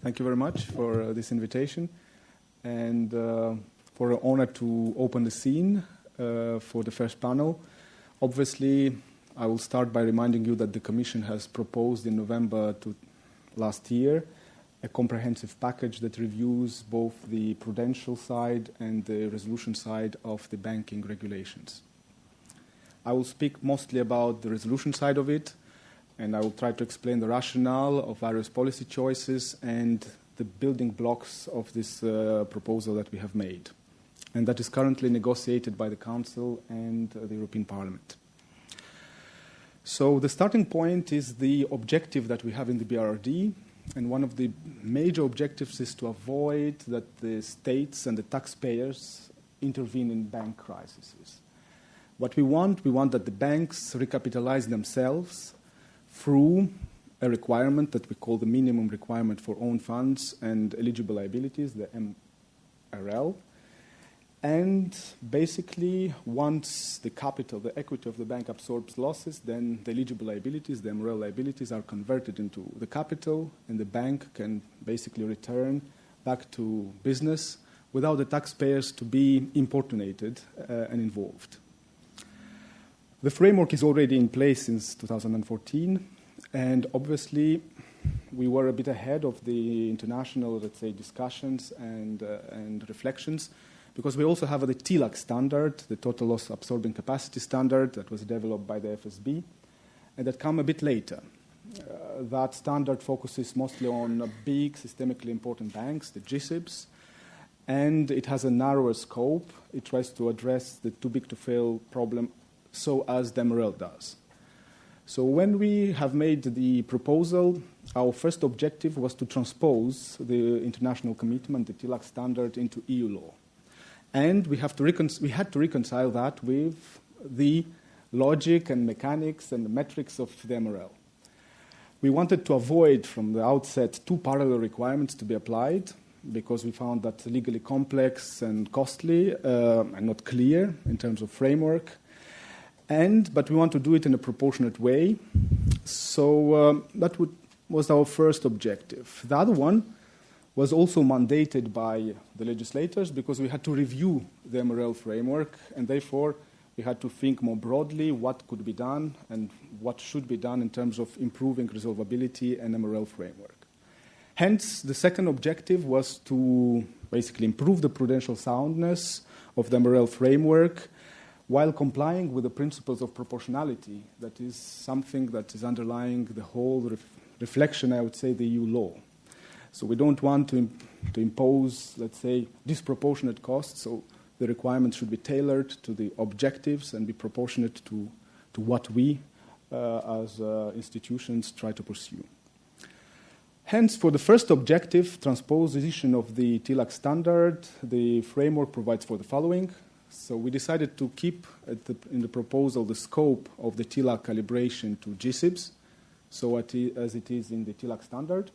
Thank you very much for this invitation and for an honor to open the scene for the first panel. Obviously, I will start by reminding you that the Commission has proposed in November last year a comprehensive package that reviews both the prudential side and the resolution side of the banking regulations. I will speak mostly about the resolution side of it, and I will try to explain the rationale of various policy choices and the building blocks of this proposal that we have made, and that is currently negotiated by the Council and the European Parliament. So the starting point is the objective that we have in the BRRD, and one of the major objectives is to avoid that the states and the taxpayers intervene in bank crises. What we want that the banks recapitalize themselves through a requirement that we call the minimum requirement for own funds and eligible liabilities, the MREL. And basically, once the capital, the equity of the bank absorbs losses, then the eligible liabilities, the MREL liabilities, are converted into the capital, and the bank can basically return back to business without the taxpayers to be importunated and involved. The framework is already in place since 2014, and obviously we were a bit ahead of the international, let's say, discussions and reflections, because we also have the TLAC standard, the total loss absorbing capacity standard, that was developed by the FSB, and that came a bit later. That standard focuses mostly on big, systemically important banks, the GSIBs, and it has a narrower scope. It tries to address the too big to fail problem, so as the MREL does. So when we have made the proposal, our first objective was to transpose the international commitment, the TLAC standard, into EU law. And we had to reconcile that with the logic and mechanics and the metrics of the MREL. We wanted to avoid from the outset two parallel requirements to be applied, because we found that legally complex and costly and not clear in terms of framework. But we want to do it in a proportionate way. So that was our first objective. The other one was also mandated by the legislators, because we had to review the MREL framework, and therefore we had to think more broadly what could be done and what should be done in terms of improving resolvability and MREL framework. Hence, the second objective was to basically improve the prudential soundness of the MREL framework while complying with the principles of proportionality. That is something that is underlying the whole reflection, I would say, the EU law. So we don't want to impose, let's say, disproportionate costs, so the requirements should be tailored to the objectives and be proportionate to what we, as institutions, try to pursue. Hence, for the first objective, transposition of the TLAC standard, the framework provides for the following. So we decided to keep in the proposal the scope of the TLAC calibration to GSIBs, so as it is in the TLAC standard.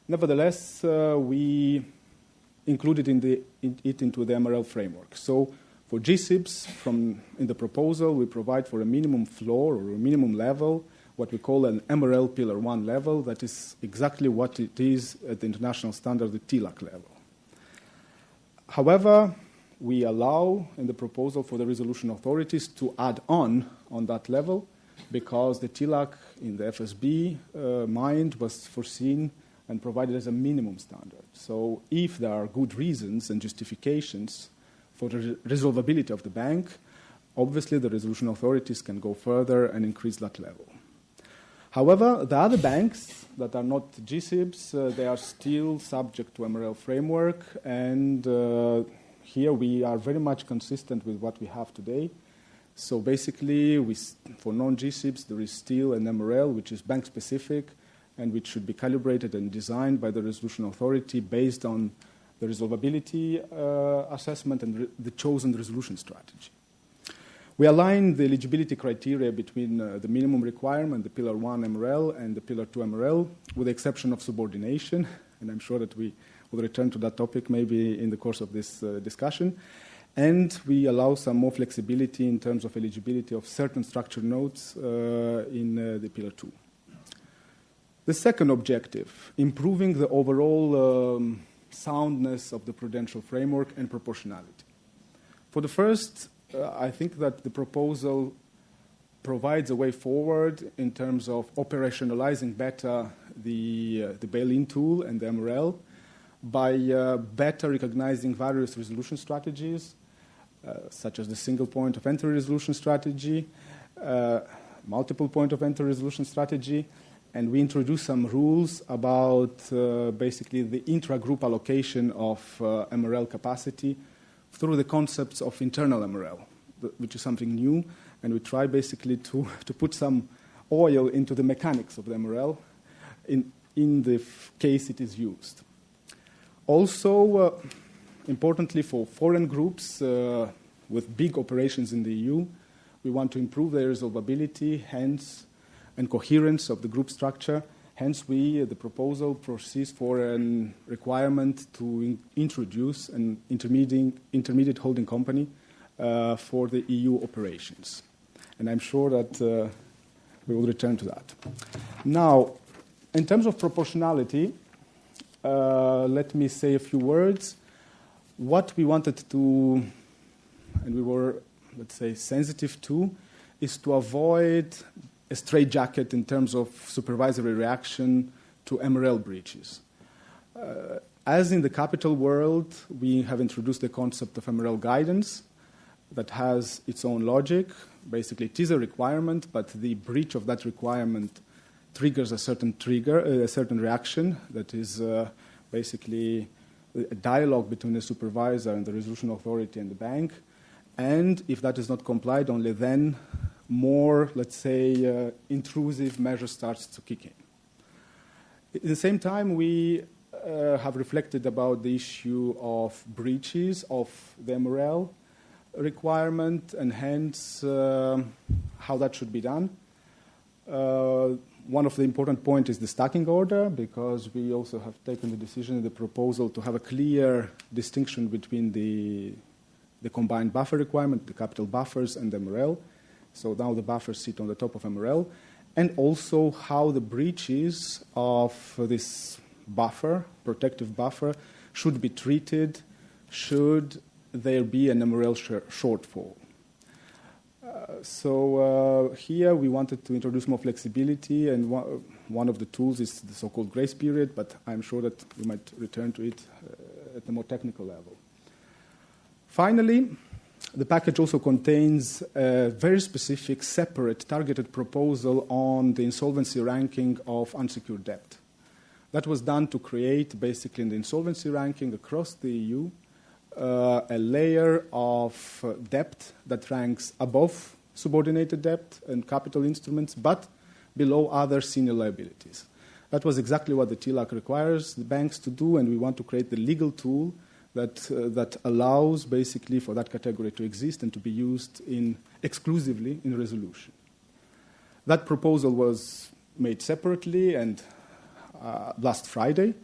Nevertheless, we included it into the MREL framework. So for GSIBs, in the proposal, we provide for a minimum floor or a minimum level, what we call an MREL Pillar 1 level. That is exactly what it is at the international standard, the TLAC level. However, we allow in the proposal for the resolution authorities to add on that level, because the TLAC in the FSB mind was foreseen and provided as a minimum standard. So if there are good reasons and justifications for the resolvability of the bank, obviously the resolution authorities can go further and increase that level. However, the other banks that are not GSIBs, they are still subject to MREL framework, and here we are very much consistent with what we have today. So basically, for non-GSIBs, there is still an MREL, which is bank-specific, and which should be calibrated and designed by the resolution authority based on the resolvability assessment and the chosen resolution strategy. We align the eligibility criteria between the minimum requirement, the Pillar 1 MREL, and the Pillar 2 MREL, with the exception of subordination, and I'm sure that we will return to that topic maybe in the course of this discussion. And we allow some more flexibility in terms of eligibility of certain structured notes in the Pillar 2. The second objective, improving the overall soundness of the prudential framework and proportionality. For the first, I think that the proposal provides a way forward in terms of operationalizing better the bail-in tool and the MREL by better recognizing various resolution strategies, such as the single point of entry resolution strategy, multiple point of entry resolution strategy, and we introduce some rules about basically the intra-group allocation of MREL capacity through the concepts of internal MREL, which is something new, and we try basically to put some oil into the mechanics of the MREL in the case it is used. Also, importantly for foreign groups with big operations in the EU, we want to improve their resolvability, hence, and coherence of the group structure. Hence, the proposal proceeds for a requirement to introduce an intermediate holding company for the EU operations. And I'm sure that we will return to that. Now, in terms of proportionality, let me say a few words. What we wanted to, and we were, let's say, sensitive to, is to avoid a straitjacket in terms of supervisory reaction to MREL breaches. As in the capital world, we have introduced the concept of MREL guidance that has its own logic. Basically, it is a requirement, but the breach of that requirement triggers a certain reaction that is basically a dialogue between the supervisor and the resolution authority and the bank. And if that is not complied, only then more, let's say, intrusive measure starts to kick in. At the same time, we have reflected about the issue of breaches of the MREL requirement and hence how that should be done. One of the important points is the stacking order, because we also have taken the decision in the proposal to have a clear distinction between the combined buffer requirement, the capital buffers, and the MREL. So now the buffers sit on the top of MREL, and also how the breaches of this buffer, protective buffer, should be treated should there be an MREL shortfall. So here we wanted to introduce more flexibility, and one of the tools is the so-called grace period, but I'm sure that we might return to it at a more technical level. Finally, the package also contains a very specific, separate, targeted proposal on the insolvency ranking of unsecured debt. That was done to create, basically, in the insolvency ranking across the EU, a layer of debt that ranks above subordinated debt and capital instruments, but below other senior liabilities. That was exactly what the TLAC requires the banks to do, and we want to create the legal tool that allows, basically, for that category to exist and to be used exclusively in resolution. That proposal was made separately, and last Friday,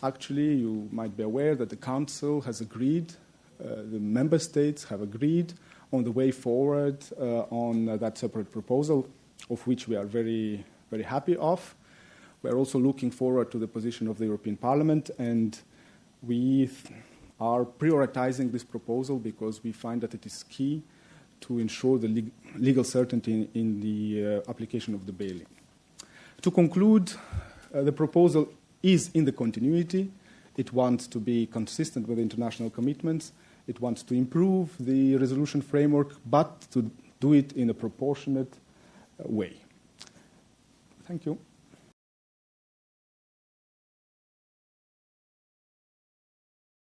actually, you might be aware that the Council has agreed, the Member States have agreed on the way forward on that separate proposal, of which we are very, very happy of. We're also looking forward to the position of the European Parliament, and we are prioritizing this proposal because we find that it is key to ensure the legal certainty in the application of the bail-in. To conclude, the proposal is in the continuity. It wants to be consistent with international commitments. It wants to improve the resolution framework, but to do it in a proportionate way. Thank you.